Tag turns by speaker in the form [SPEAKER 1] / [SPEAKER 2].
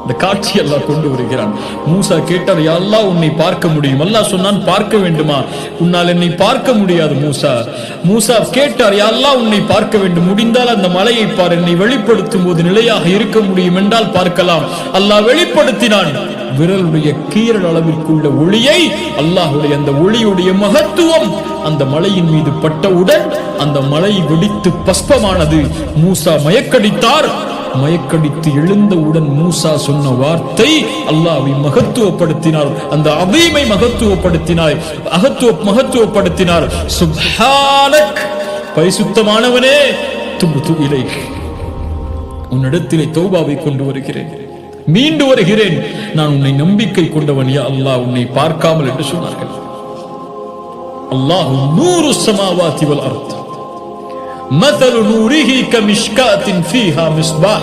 [SPEAKER 1] இந்த காட்சி அல்லாஹ் கொண்டு வருகிறான். மூசா கேட்டார், யா அல்லாஹ் உன்னை பார்க்க முடியும். அல்லாஹ் சொன்னான், பார்க்க வேண்டுமா? உன்னால் என்னை பார்க்க முடியாது மூசா. மூசா கேட்டார், யா அல்லாஹ் உன்னை பார்க்க வேண்டும், முடிந்தால் அந்த மலையை பார், என்னை வெளிப்படுத்தும் போது நிலையாக இருக்க முடியும் என்றால் பார்க்கலாம். அல்லாஹ் வெளிப்படுத்தினான். விரலுடைய கீரல் அளவிற்குள்ள ஒளியை, அல்லாஹுடைய அந்த ஒளியுடைய மகத்துவம் அந்த மலையின் மீது பட்டவுடன் அந்த மலை வெடித்து பஸ்பமானது. மூசா மயக்கடித்தார். மயக்கடித்து எழுந்தவுடன் மூசா சொன்ன வார்த்தை அல்லாஹ்வை மகத்துவப்படுத்தினார். அந்த அதீமை மகத்துவப்படுத்தினார். சுப்ஹானக், பரிசுத்தமானவனே, துப்து இலைக், உன்னிடத்திலே தௌபாவை கொண்டு வருகிறேன், மீண்டு வருகிறேன், நான் உன்னை நம்பிக்கை கொண்டவன் யா அல்லாஹ், உன்னை பார்க்காமல் என்று சொன்னார்கள். அல்லாஹு நூறு ஸமாவாதி வல் அர்த் مثل نوره كمشكاة فيها مصباح